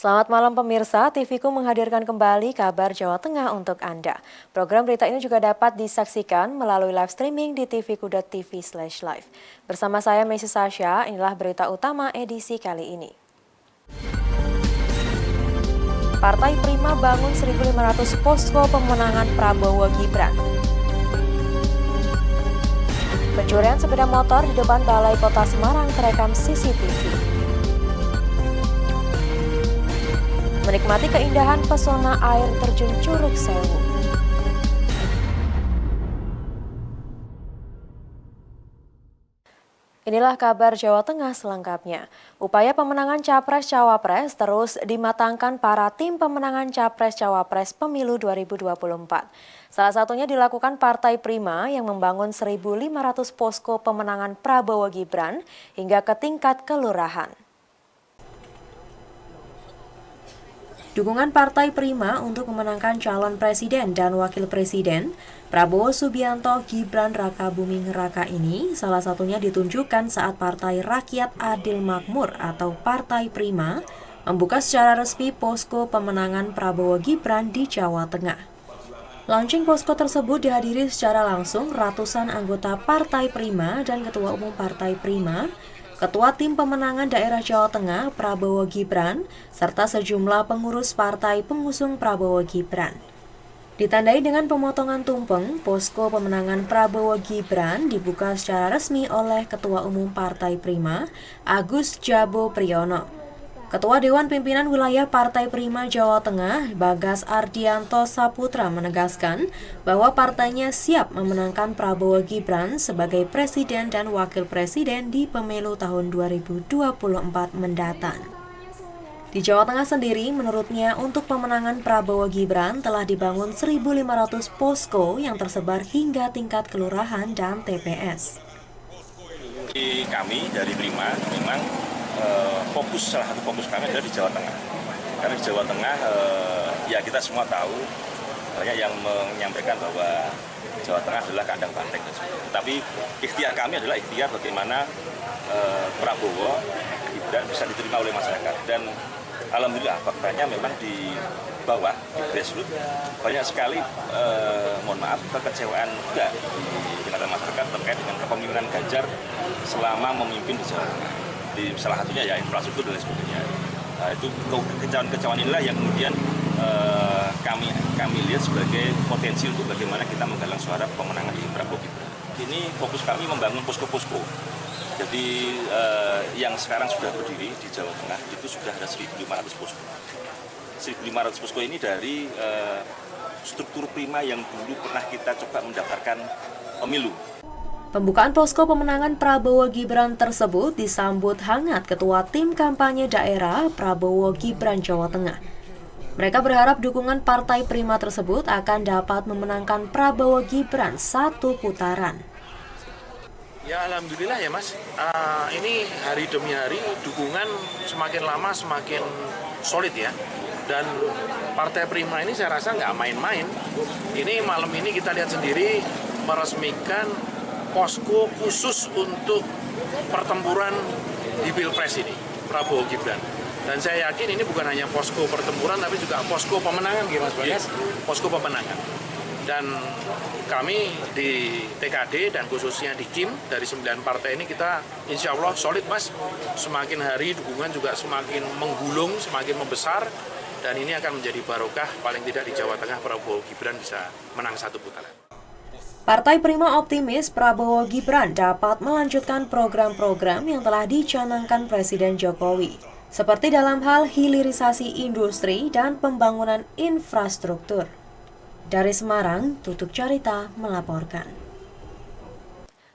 Selamat malam pemirsa, TVku menghadirkan kembali kabar Jawa Tengah untuk Anda. Program berita ini juga dapat disaksikan melalui live streaming di tvku.tv/live. Bersama saya Messi Sasha, inilah berita utama edisi kali ini. Partai Prima bangun 1.500 posko pemenangan Prabowo Gibran. Pencurian sepeda motor di depan Balai Kota Semarang terekam CCTV. Menikmati keindahan pesona air terjun Curug Sewu. Inilah kabar Jawa Tengah selengkapnya. Upaya pemenangan Capres-Cawapres terus dimatangkan para tim pemenangan Capres-Cawapres Pemilu 2024. Salah satunya dilakukan Partai Prima yang membangun 1.500 posko pemenangan Prabowo Gibran hingga ke tingkat kelurahan. Dukungan Partai Prima untuk memenangkan calon presiden dan wakil presiden Prabowo Subianto Gibran Rakabuming Raka ini salah satunya ditunjukkan saat Partai Rakyat Adil Makmur atau Partai Prima membuka secara resmi posko pemenangan Prabowo Gibran di Jawa Tengah. Launching posko tersebut dihadiri secara langsung ratusan anggota Partai Prima dan Ketua Umum Partai Prima, Ketua Tim Pemenangan Daerah Jawa Tengah Prabowo Gibran, serta sejumlah pengurus partai pengusung Prabowo Gibran. Ditandai dengan pemotongan tumpeng, posko pemenangan Prabowo Gibran dibuka secara resmi oleh Ketua Umum Partai Prima, Agus Jabo Priyono. Ketua Dewan Pimpinan Wilayah Partai Prima Jawa Tengah, Bagas Ardianto Saputra menegaskan bahwa partainya siap memenangkan Prabowo Gibran sebagai presiden dan wakil presiden di pemilu tahun 2024 mendatang. Di Jawa Tengah sendiri, menurutnya untuk pemenangan Prabowo Gibran telah dibangun 1.500 posko yang tersebar hingga tingkat kelurahan dan TPS. Kami dari Prima memang salah satu fokus kami adalah di Jawa Tengah. Karena di Jawa Tengah ya kita semua tahu banyak yang menyampaikan bahwa Jawa Tengah adalah kandang banteng. Tapi ikhtiar kami adalah ikhtiar bagaimana Prabowo Gibran bisa diterima oleh masyarakat. Dan alhamdulillah faktanya memang di bawah, di grassroots banyak sekali kekecewaan juga di tingkatan masyarakat terkait dengan kepemimpinan Ganjar selama memimpin di Jawa Tengah. Di salah satunya ya infrastruktur dan sebagainya. Itu kekecewaan inilah yang kemudian kami lihat sebagai potensi untuk bagaimana kita menggalang suara pemenangan di Prabowo Gibran. Ini fokus kami membangun posko-posko. Jadi yang sekarang sudah berdiri di Jawa Tengah itu sudah ada 1.500 posko. 1.500 posko ini dari struktur Prima yang dulu pernah kita coba mendaftarkan pemilu. Pembukaan posko pemenangan Prabowo Gibran tersebut disambut hangat Ketua Tim Kampanye Daerah Prabowo Gibran Jawa Tengah. Mereka berharap dukungan Partai Prima tersebut akan dapat memenangkan Prabowo Gibran satu putaran. Ya alhamdulillah ya Mas, ini hari demi hari dukungan semakin lama semakin solid ya. Dan Partai Prima ini saya rasa nggak main-main. Ini malam ini kita lihat sendiri meresmikan posko khusus untuk pertempuran di Pilpres ini, Prabowo Gibran. Dan saya yakin ini bukan hanya posko pertempuran, tapi juga posko pemenangan, gitu Mas Bagas, posko pemenangan. Dan kami di TKD dan khususnya di KIM dari 9 partai ini kita insya Allah solid Mas. Semakin hari dukungan juga semakin menggulung, semakin membesar. Dan ini akan menjadi barokah paling tidak di Jawa Tengah Prabowo Gibran bisa menang satu putaran. Partai Prima optimis Prabowo Gibran dapat melanjutkan program-program yang telah dicanangkan Presiden Jokowi, seperti dalam hal hilirisasi industri dan pembangunan infrastruktur. Dari Semarang, Tutuk Carita melaporkan.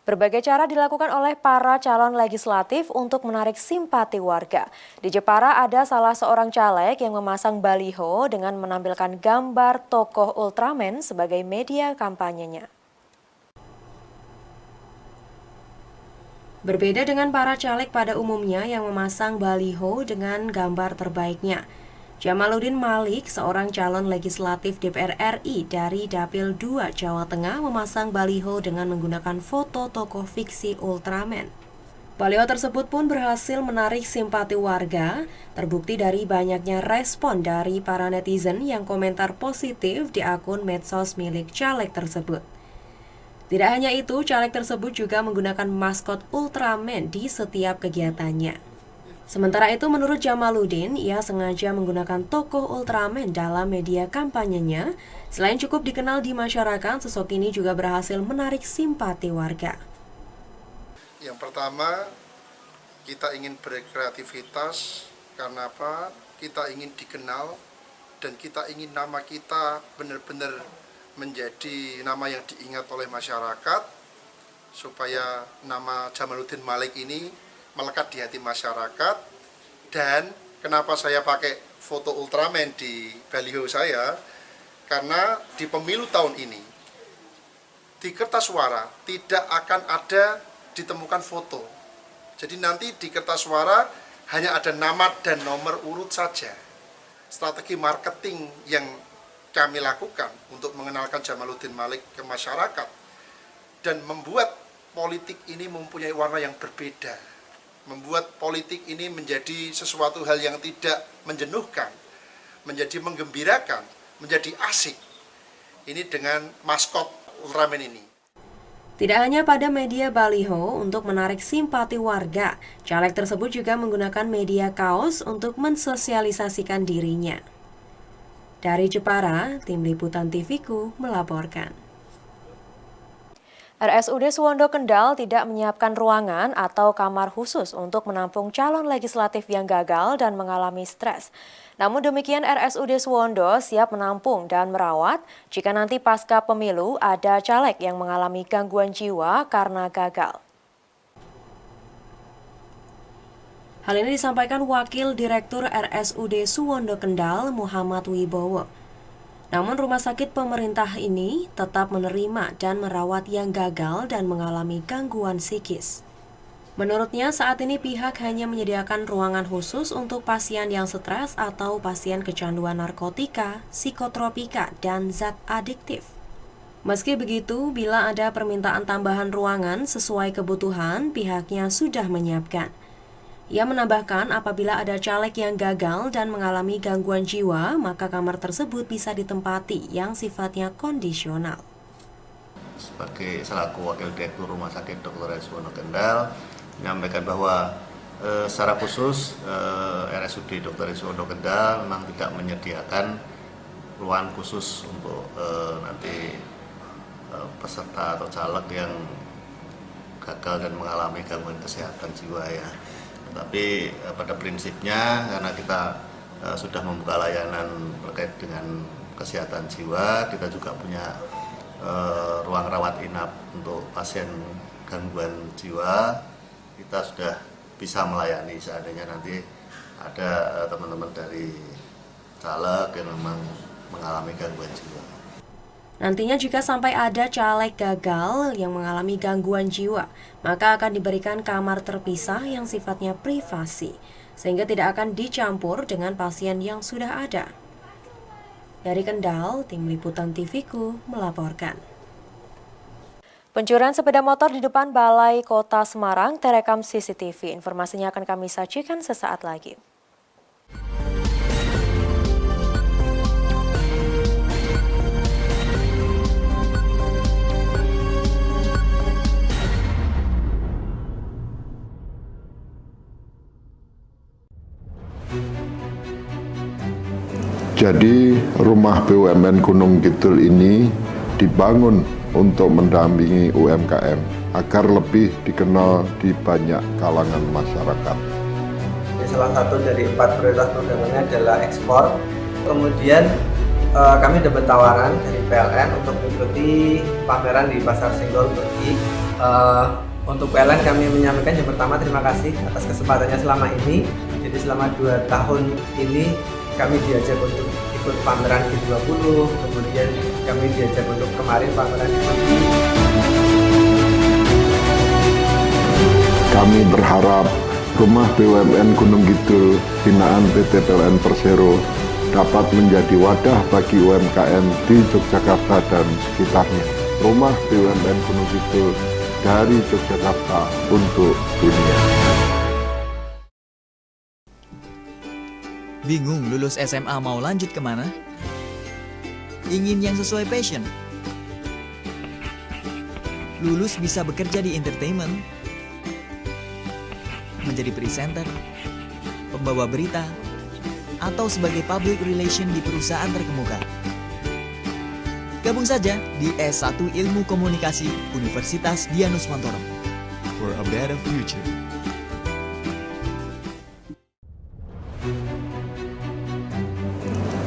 Berbagai cara dilakukan oleh para calon legislatif untuk menarik simpati warga. Di Jepara ada salah seorang caleg yang memasang baliho dengan menampilkan gambar tokoh Ultraman sebagai media kampanyenya. Berbeda dengan para caleg pada umumnya yang memasang baliho dengan gambar terbaiknya. Jamaluddin Malik, seorang calon legislatif DPR RI dari Dapil 2 Jawa Tengah, memasang baliho dengan menggunakan foto tokoh fiksi Ultraman. Baliho tersebut pun berhasil menarik simpati warga, terbukti dari banyaknya respon dari para netizen yang komentar positif di akun medsos milik caleg tersebut. Tidak hanya itu, caleg tersebut juga menggunakan maskot Ultraman di setiap kegiatannya. Sementara itu, menurut Jamaluddin, ia sengaja menggunakan tokoh Ultraman dalam media kampanyenya. Selain cukup dikenal di masyarakat, sosok ini juga berhasil menarik simpati warga. Yang pertama, kita ingin berkreativitas karena apa? Kita ingin dikenal dan kita ingin nama kita benar-benar menjadi nama yang diingat oleh masyarakat supaya nama Jamaluddin Malik ini melekat di hati masyarakat. Dan kenapa saya pakai foto Ultraman di baliho saya? Karena di pemilu tahun ini di kertas suara tidak akan ada ditemukan foto. Jadi nanti di kertas suara hanya ada nama dan nomor urut saja. Strategi marketing yang kami lakukan untuk mengenalkan Jamaluddin Malik ke masyarakat dan membuat politik ini mempunyai warna yang berbeda. Membuat politik ini menjadi sesuatu hal yang tidak menjenuhkan, menjadi menggembirakan, menjadi asik. Ini dengan maskot Ultraman ini. Tidak hanya pada media baliho untuk menarik simpati warga, caleg tersebut juga menggunakan media kaos untuk mensosialisasikan dirinya. Dari Jepara, Tim Liputan TVku melaporkan. RSUD Suwondo Kendal tidak menyiapkan ruangan atau kamar khusus untuk menampung calon legislatif yang gagal dan mengalami stres. Namun demikian, RSUD Suwondo siap menampung dan merawat jika nanti pasca pemilu ada caleg yang mengalami gangguan jiwa karena gagal. Hal ini disampaikan Wakil Direktur RSUD Suwondo Kendal, Muhammad Wibowo. Namun rumah sakit pemerintah ini tetap menerima dan merawat yang gagal dan mengalami gangguan psikis. Menurutnya saat ini pihak hanya menyediakan ruangan khusus untuk pasien yang stres atau pasien kecanduan narkotika, psikotropika, dan zat adiktif. Meski begitu, bila ada permintaan tambahan ruangan sesuai kebutuhan, pihaknya sudah menyiapkan. Ia menambahkan apabila ada caleg yang gagal dan mengalami gangguan jiwa, maka kamar tersebut bisa ditempati yang sifatnya kondisional. Sebagai selaku Wakil Direktur Rumah Sakit Dr. Suwondo Kendal, menyampaikan bahwa secara khusus RSUD Dr. Suwondo Kendal memang tidak menyediakan ruangan khusus untuk nanti peserta atau caleg yang gagal dan mengalami gangguan kesehatan jiwa ya. Tapi pada prinsipnya karena kita sudah membuka layanan terkait dengan kesehatan jiwa, kita juga punya ruang rawat inap untuk pasien gangguan jiwa. Kita sudah bisa melayani seandainya nanti ada teman-teman dari caleg yang memang mengalami gangguan jiwa. Nantinya jika sampai ada caleg gagal yang mengalami gangguan jiwa, maka akan diberikan kamar terpisah yang sifatnya privasi, sehingga tidak akan dicampur dengan pasien yang sudah ada. Dari Kendal, Tim Liputan TVku melaporkan. Pencurian sepeda motor di depan Balai Kota Semarang terekam CCTV. Informasinya akan kami sajikan sesaat lagi. Jadi rumah BUMN Gunung Kidul ini dibangun untuk mendampingi UMKM agar lebih dikenal di banyak kalangan masyarakat. Salah satu dari 4 prioritas programnya adalah ekspor. Kemudian kami dapat tawaran dari PLN untuk mengikuti pameran di Pasar Senggol Turki. Untuk PLN kami menyampaikan yang pertama terima kasih atas kesempatannya selama ini. Jadi selama 2 tahun ini kami diajak untuk ikut pameran G20, kemudian kami diajak untuk kemarin pameran di Turki. Kami berharap rumah BUMN Gunung Kidul binaan PT PLN Persero dapat menjadi wadah bagi UMKM di Yogyakarta dan sekitarnya. Rumah BUMN Gunung Kidul dari Yogyakarta untuk dunia. Bingung lulus SMA mau lanjut kemana? Ingin yang sesuai passion? Lulus bisa bekerja di entertainment, menjadi presenter, pembawa berita, atau sebagai public relation di perusahaan terkemuka. Gabung saja di S1 Ilmu Komunikasi Universitas Dianus Mantoro for a better future.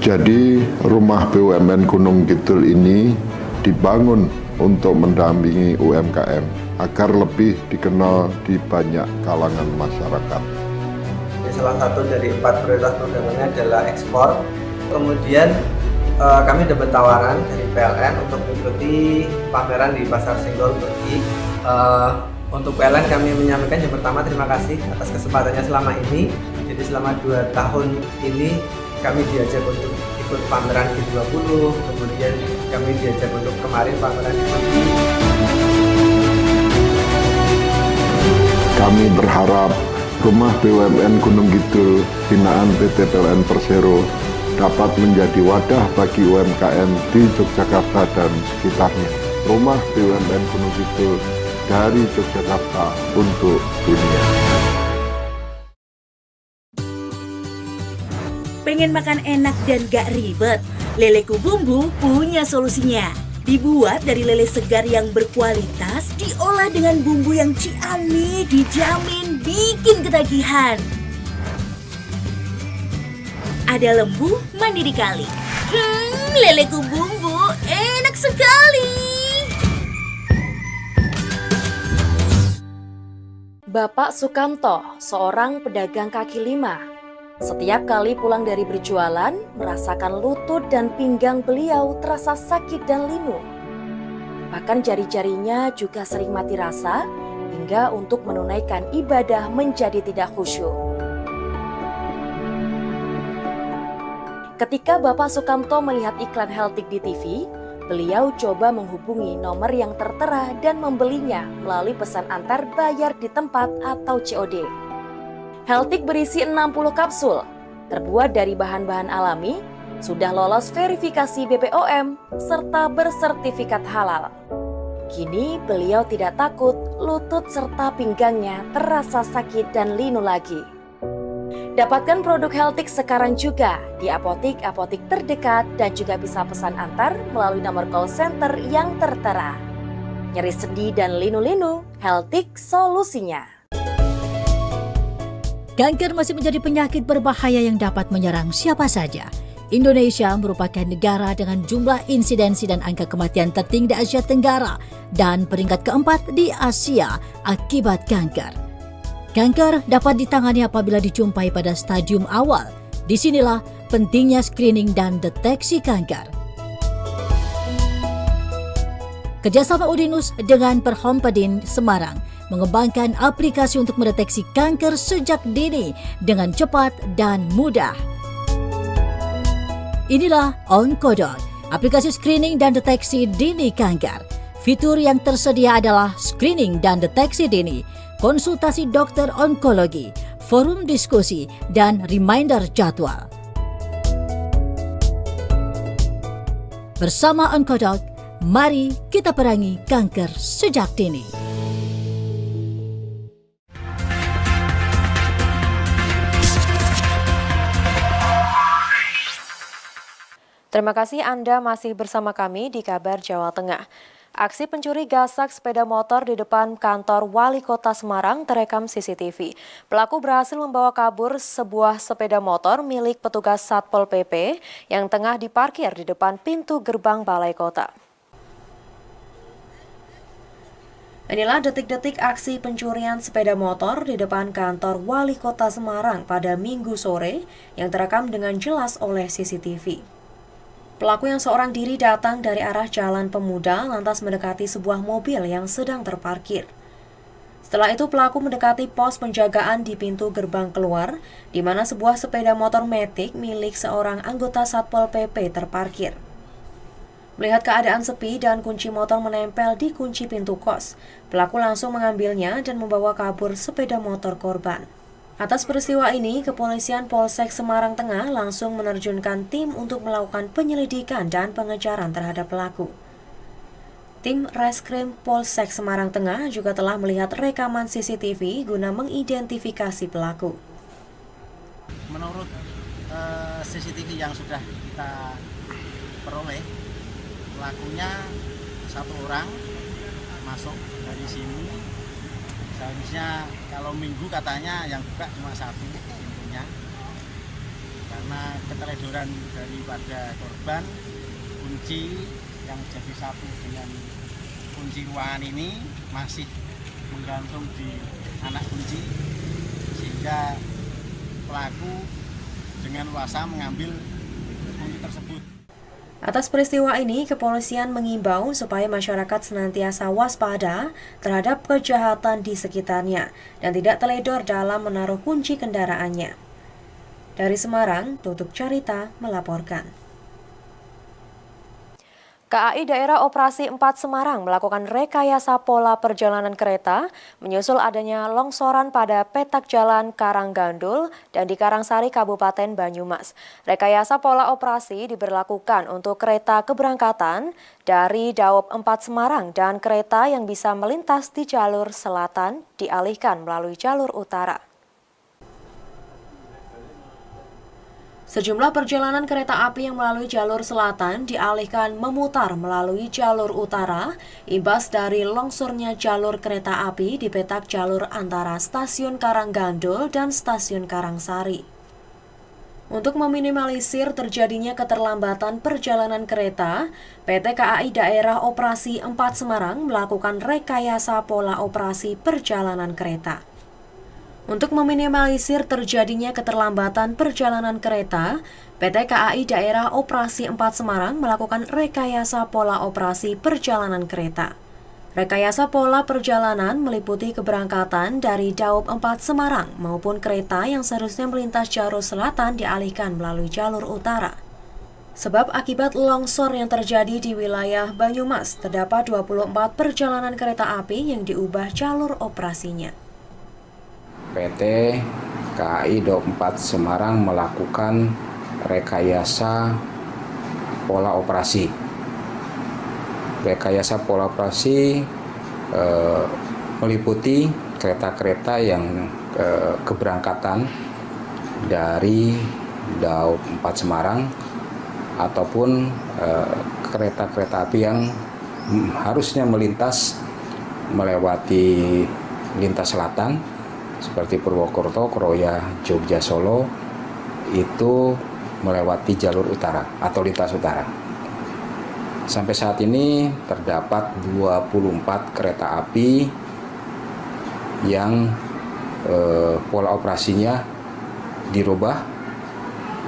Jadi rumah BUMN Gunung Kidul ini dibangun untuk mendampingi UMKM agar lebih dikenal di banyak kalangan masyarakat. Salah satu dari 4 prioritas perdagangannya adalah ekspor. Kemudian kami dapat tawaran dari PLN untuk mengikuti pameran di Pasar Senggol Turki. Untuk PLN kami menyampaikan yang pertama terima kasih atas kesempatannya selama ini. Jadi selama 2 tahun ini kami diajak untuk ikut pameran G20, kemudian kami diajak untuk kemarin pameran di Turki. Kami berharap Rumah BUMN Gunung Kidul binaan PT PLN Persero dapat menjadi wadah bagi UMKM di Yogyakarta dan sekitarnya. Rumah BUMN Gunung Kidul dari Yogyakarta untuk dunia. Pengen makan enak dan gak ribet? Leleku Bumbu punya solusinya. Dibuat dari lele segar yang berkualitas, diolah dengan bumbu yang ciamik, dijamin bikin ketagihan. Ada lembu mandi di kali. Leleku Bumbu enak sekali. Bapak Sukamto, seorang pedagang kaki lima. Setiap kali pulang dari berjualan, merasakan lutut dan pinggang beliau terasa sakit dan linu. Bahkan jari-jarinya juga sering mati rasa, hingga untuk menunaikan ibadah menjadi tidak khusyuk. Ketika Bapak Sukamto melihat iklan Healthic di TV, beliau coba menghubungi nomor yang tertera dan membelinya melalui pesan antar bayar di tempat atau COD. Healthic berisi 60 kapsul, terbuat dari bahan-bahan alami, sudah lolos verifikasi BPOM, serta bersertifikat halal. Kini beliau tidak takut lutut serta pinggangnya terasa sakit dan linu lagi. Dapatkan produk Healthic sekarang juga di apotik-apotik terdekat dan juga bisa pesan antar melalui nomor call center yang tertera. Nyeri sendi dan linu-linu, Healthic solusinya. Kanker masih menjadi penyakit berbahaya yang dapat menyerang siapa saja. Indonesia merupakan negara dengan jumlah insidensi dan angka kematian tertinggi di Asia Tenggara dan peringkat keempat di Asia akibat kanker. Kanker dapat ditangani apabila dijumpai pada stadium awal. Disinilah pentingnya screening dan deteksi kanker. Kerjasama Udinus dengan Perhompedin Semarang mengembangkan aplikasi untuk mendeteksi kanker sejak dini dengan cepat dan mudah. Inilah Onkodot, aplikasi screening dan deteksi dini kanker. Fitur yang tersedia adalah screening dan deteksi dini, konsultasi dokter onkologi, forum diskusi, dan reminder jadwal. Bersama Onkodot, mari kita perangi kanker sejak dini. Terima kasih Anda masih bersama kami di Kabar Jawa Tengah. Aksi pencuri gasak sepeda motor di depan kantor Wali Kota Semarang terekam CCTV. Pelaku berhasil membawa kabur sebuah sepeda motor milik petugas Satpol PP yang tengah diparkir di depan pintu gerbang Balai Kota. Inilah detik-detik aksi pencurian sepeda motor di depan kantor Wali Kota Semarang pada Minggu sore yang terekam dengan jelas oleh CCTV. Pelaku yang seorang diri datang dari arah Jalan Pemuda lantas mendekati sebuah mobil yang sedang terparkir. Setelah itu pelaku mendekati pos penjagaan di pintu gerbang keluar, di mana sebuah sepeda motor Matic milik seorang anggota Satpol PP terparkir. Melihat keadaan sepi dan kunci motor menempel di kunci pintu kos, pelaku langsung mengambilnya dan membawa kabur sepeda motor korban. Atas peristiwa ini, Kepolisian Polsek Semarang Tengah langsung menerjunkan tim untuk melakukan penyelidikan dan pengejaran terhadap pelaku. Tim Reskrim Polsek Semarang Tengah juga telah melihat rekaman CCTV guna mengidentifikasi pelaku. Menurut CCTV yang sudah kita peroleh, pelakunya satu orang masuk dari sini. Seharusnya kalau minggu katanya yang buka cuma satu pintunya, karena keteledoran daripada korban, kunci yang jadi satu dengan kunci ruangan ini masih menggantung di anak kunci, sehingga pelaku dengan luasa mengambil kunci tersebut. Atas peristiwa ini, kepolisian mengimbau supaya masyarakat senantiasa waspada terhadap kejahatan di sekitarnya dan tidak teledor dalam menaruh kunci kendaraannya. Dari Semarang, Tutuk Carita melaporkan. KAI Daerah Operasi 4 Semarang melakukan rekayasa pola perjalanan kereta menyusul adanya longsoran pada petak jalan Karanggandul dan di Karangsari, Kabupaten Banyumas. Rekayasa pola operasi diberlakukan untuk kereta keberangkatan dari Daop 4 Semarang dan kereta yang bisa melintas di jalur selatan dialihkan melalui jalur utara. Sejumlah perjalanan kereta api yang melalui jalur selatan dialihkan memutar melalui jalur utara, imbas dari longsornya jalur kereta api di petak jalur antara Stasiun Karanggandul dan Stasiun Karangsari. Untuk meminimalisir terjadinya keterlambatan perjalanan kereta, PT KAI Daerah Operasi 4 Semarang melakukan rekayasa pola operasi perjalanan kereta. Untuk meminimalisir terjadinya keterlambatan perjalanan kereta, PT KAI Daerah Operasi 4 Semarang melakukan rekayasa pola operasi perjalanan kereta. Rekayasa pola perjalanan meliputi keberangkatan dari Daop 4 Semarang maupun kereta yang seharusnya melintas jalur selatan dialihkan melalui jalur utara. Sebab akibat longsor yang terjadi di wilayah Banyumas, terdapat 24 perjalanan kereta api yang diubah jalur operasinya. PT KAI Daop 4 Semarang melakukan rekayasa pola operasi. Rekayasa pola operasi meliputi kereta-kereta yang keberangkatan dari Daop 4 Semarang ataupun kereta-kereta api yang harusnya melintas melewati lintas selatan seperti Purwokerto, Kroya, Jogja, Solo itu melewati jalur utara atau lintas utara. Sampai saat ini terdapat 24 kereta api yang pola operasinya dirubah,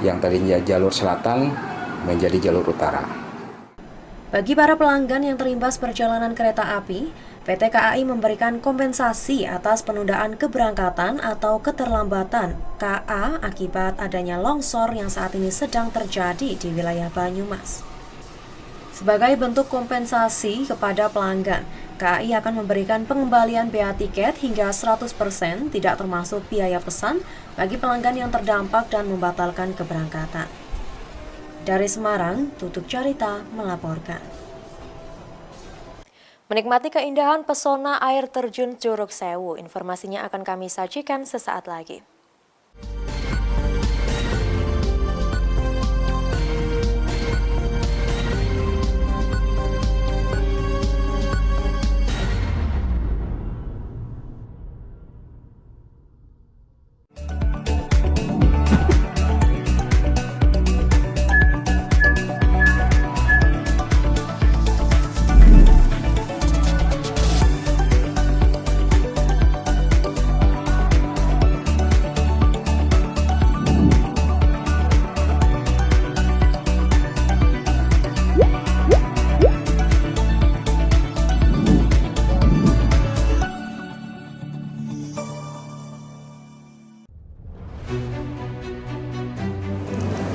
yang tadinya jalur selatan menjadi jalur utara. Bagi para pelanggan yang terimbas perjalanan kereta api, PT KAI memberikan kompensasi atas penundaan keberangkatan atau keterlambatan KA akibat adanya longsor yang saat ini sedang terjadi di wilayah Banyumas. Sebagai bentuk kompensasi kepada pelanggan, KAI akan memberikan pengembalian bea tiket hingga 100% tidak termasuk biaya pesan bagi pelanggan yang terdampak dan membatalkan keberangkatan. Dari Semarang, Tutuk Carita melaporkan. Menikmati keindahan pesona air terjun Curug Sewu, informasinya akan kami sajikan sesaat lagi.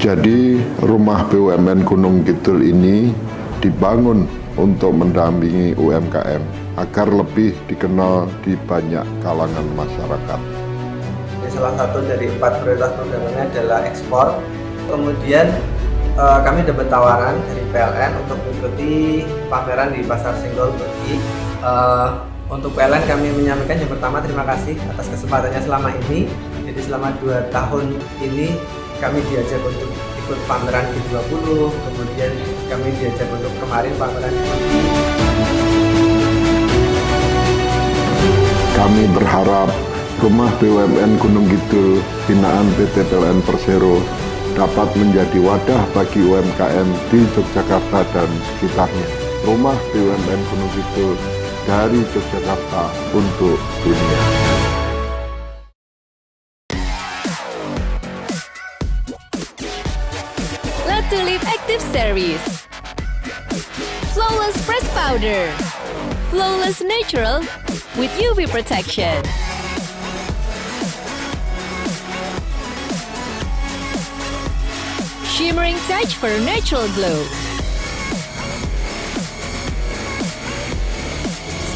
Jadi rumah BUMN Gunung Kidul ini dibangun untuk mendampingi UMKM agar lebih dikenal di banyak kalangan masyarakat. Salah satu dari 4 prioritas perdagangan adalah ekspor. Kemudian kami dapat tawaran dari PLN untuk mengikuti pameran di Pasar Senggol Turki. Untuk PLN kami menyampaikan yang pertama terima kasih atas kesempatannya selama ini. Jadi selama 2 tahun ini kami diajak untuk ikut pameran G20, kemudian kami diajak untuk kemarin pameran di Turki. Kami berharap Rumah BUMN Gunung Kidul binaan PT PLN Persero dapat menjadi wadah bagi UMKM di Yogyakarta dan sekitarnya. Rumah BUMN Gunung Kidul dari Yogyakarta untuk dunia. La Tulip Active Series, Flawless Press Powder, Flawless Natural with UV Protection. Shimmering touch for natural glow.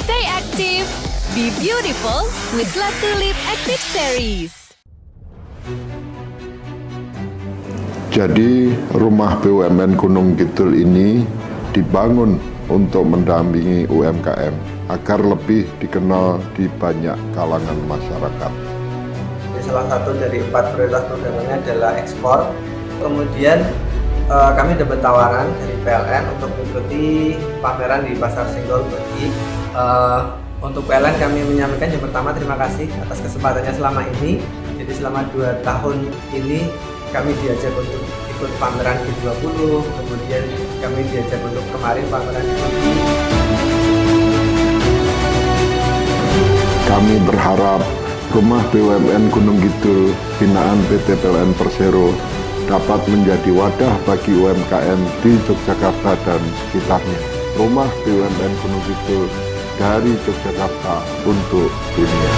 Stay active, be beautiful with La Tulip Active Series. Jadi, Rumah BUMN Gunung Kidul ini dibangun untuk mendampingi UMKM agar lebih dikenal di banyak kalangan masyarakat. Salah satu dari 4 prioritas perdagangan adalah ekspor. Kemudian kami dapat tawaran dari PLN untuk mengikuti pameran di Pasar Senggol Turki. Untuk PLN kami menyampaikan yang pertama terima kasih atas kesempatannya selama ini. Jadi selama 2 tahun ini kami diajak untuk ikut pameran G20, kemudian kami diajak untuk kemarin pameran di Turki. Kami berharap Rumah BUMN Gunung Kidul binaan PT PLN Persero dapat menjadi wadah bagi UMKM di Yogyakarta dan sekitarnya. Rumah BUMN Gunung Kidul dari Yogyakarta untuk dunia.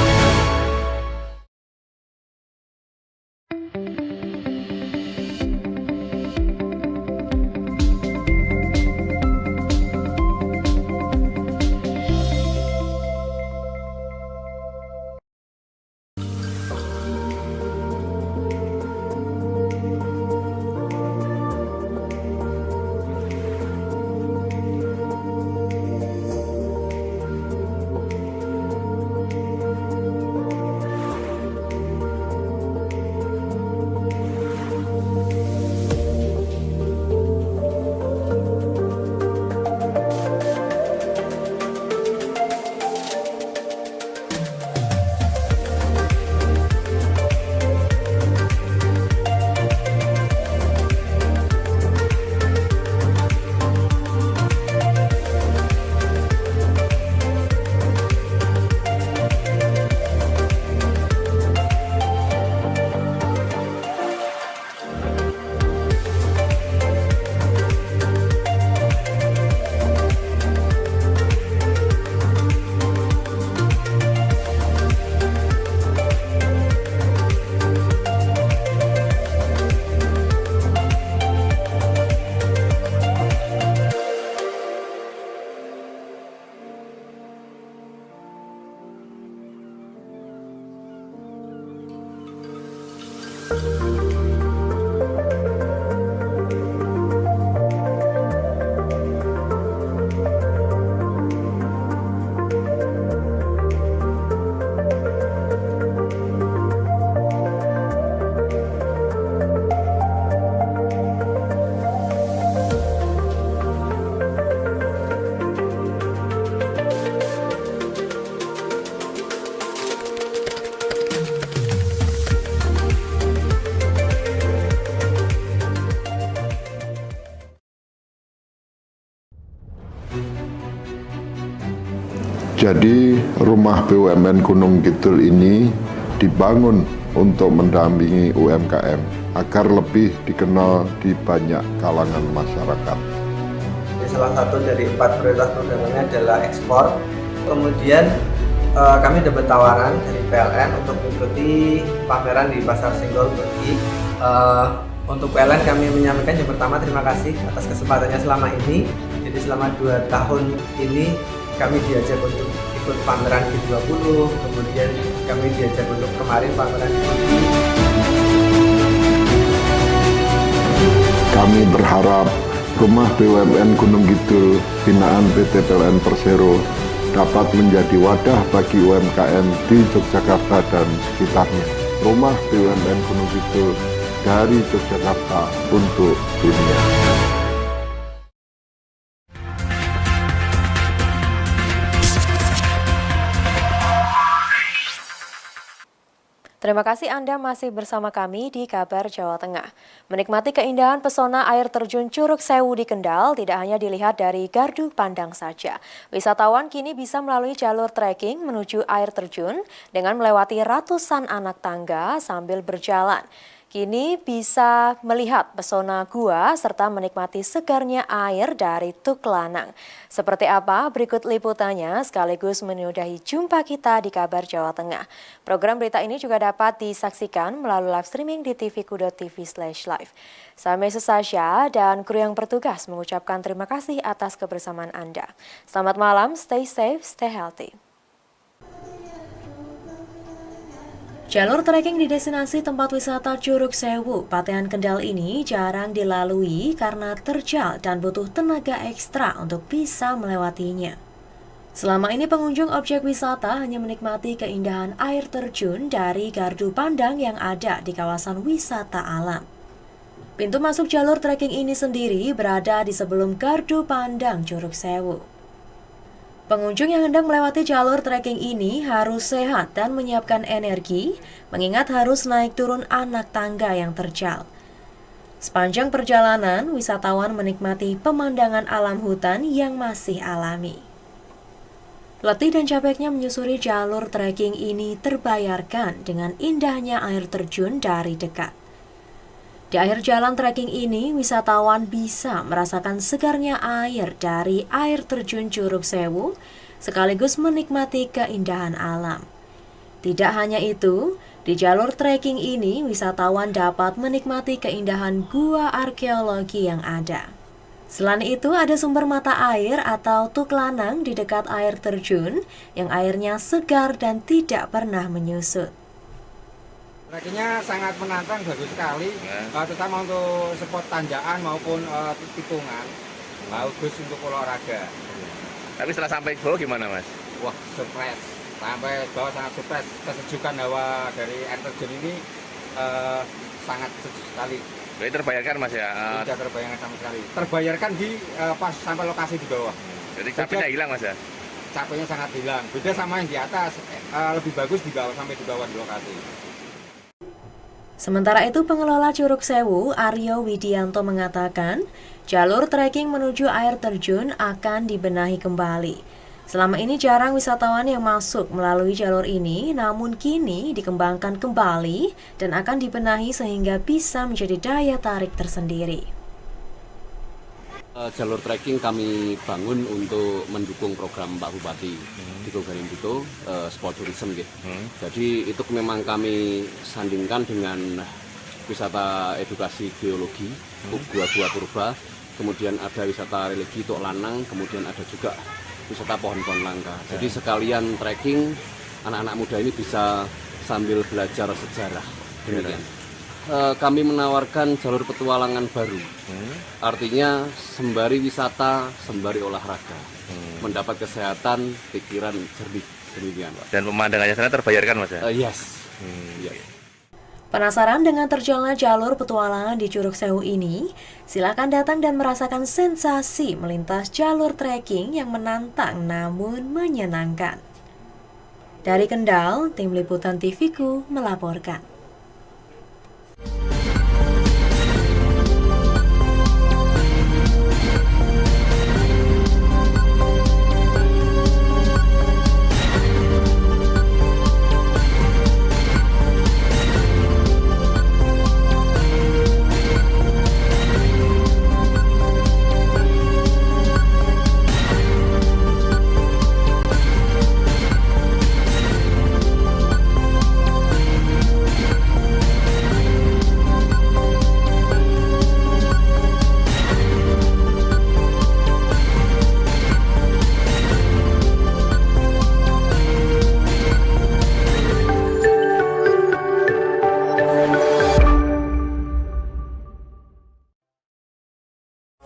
Jadi, Rumah BUMN Gunung Kidul ini dibangun untuk mendampingi UMKM agar lebih dikenal di banyak kalangan masyarakat. Salah satu dari 4 prioritas perdagangan adalah ekspor. Kemudian kami dapat tawaran dari PLN untuk mengikuti pameran di Pasar Senggol Turki. Untuk PLN kami menyampaikan yang pertama terima kasih atas kesempatannya selama ini. Jadi Jadi selama 2 tahun ini kami diajak untuk ikut pameran G20, kemudian kami diajak untuk kemarin pameran di Turki. Kami berharap Rumah BUMN Gunung Kidul binaan PT PLN Persero dapat menjadi wadah bagi UMKM di Yogyakarta dan sekitarnya. Rumah BUMN Gunung Kidul dari Yogyakarta untuk dunia. Terima kasih Anda masih bersama kami di Kabar Jawa Tengah. Menikmati keindahan pesona air terjun Curug Sewu di Kendal tidak hanya dilihat dari gardu pandang saja. Wisatawan kini bisa melalui jalur trekking menuju air terjun dengan melewati ratusan anak tangga sambil berjalan. Kini bisa melihat pesona gua serta menikmati segarnya air dari Tuklanang. Seperti apa berikut liputannya sekaligus menyudahi jumpa kita di Kabar Jawa Tengah. Program berita ini juga dapat disaksikan melalui live streaming di tvku.tv/live. Saya Mesu Sasha dan kru yang bertugas mengucapkan terima kasih atas kebersamaan Anda. Selamat malam, stay safe, stay healthy. Jalur trekking di destinasi tempat wisata Curug Sewu, Patean Kendal ini jarang dilalui karena terjal dan butuh tenaga ekstra untuk bisa melewatinya. Selama ini pengunjung objek wisata hanya menikmati keindahan air terjun dari gardu pandang yang ada di kawasan wisata alam. Pintu masuk jalur trekking ini sendiri berada di sebelum gardu pandang Curug Sewu. Pengunjung yang hendak melewati jalur trekking ini harus sehat dan menyiapkan energi, mengingat harus naik turun anak tangga yang terjal. Sepanjang perjalanan, wisatawan menikmati pemandangan alam hutan yang masih alami. Letih dan capeknya menyusuri jalur trekking ini terbayarkan dengan indahnya air terjun dari dekat. Di akhir jalan trekking ini, wisatawan bisa merasakan segarnya air dari air terjun Curug Sewu, sekaligus menikmati keindahan alam. Tidak hanya itu, di jalur trekking ini, wisatawan dapat menikmati keindahan gua arkeologi yang ada. Selain itu, ada sumber mata air atau Tuklanang di dekat air terjun, yang airnya segar dan tidak pernah menyusut. Trekkingnya sangat menantang, bagus sekali, terutama untuk spot tanjakan maupun tikungan, bagus untuk olahraga. Tapi setelah sampai bawah gimana Mas? Wah, surprise, sampai bawah sangat surprise. Kesejukan hawa dari air terjun ini sangat sejuk sekali. Jadi terbayarkan Mas ya? Tidak terbayarkan sama sekali. Terbayarkan di pas sampai lokasi di bawah. Jadi capeknya hilang Mas ya? Capeknya sangat hilang. Beda sama yang di atas, lebih bagus di bawah sampai di bawah di lokasi. Sementara itu, pengelola Curug Sewu, Aryo Widianto mengatakan, jalur trekking menuju air terjun akan dibenahi kembali. Selama ini jarang wisatawan yang masuk melalui jalur ini, namun kini dikembangkan kembali dan akan dibenahi sehingga bisa menjadi daya tarik tersendiri. Jalur trekking kami bangun untuk mendukung program Pak Bupati Diko Garinduto, sport tourism gitu. Jadi itu memang kami sandingkan dengan wisata edukasi geologi, gua-gua purba, kemudian ada wisata religi Tuklanang, kemudian ada juga wisata pohon-pohon langka. Jadi sekalian trekking, anak-anak muda ini bisa sambil belajar sejarah. Demikian. Kami menawarkan jalur petualangan baru, artinya sembari wisata, sembari olahraga, mendapat kesehatan, pikiran jernih, demikian Pak. Dan pemandangannya sana terbayarkan Mas ya? Yes. Penasaran dengan terjalnya jalur petualangan di Curug Sewu ini? Silakan datang dan merasakan sensasi melintas jalur trekking yang menantang namun menyenangkan. Dari Kendal, tim liputan TVku melaporkan.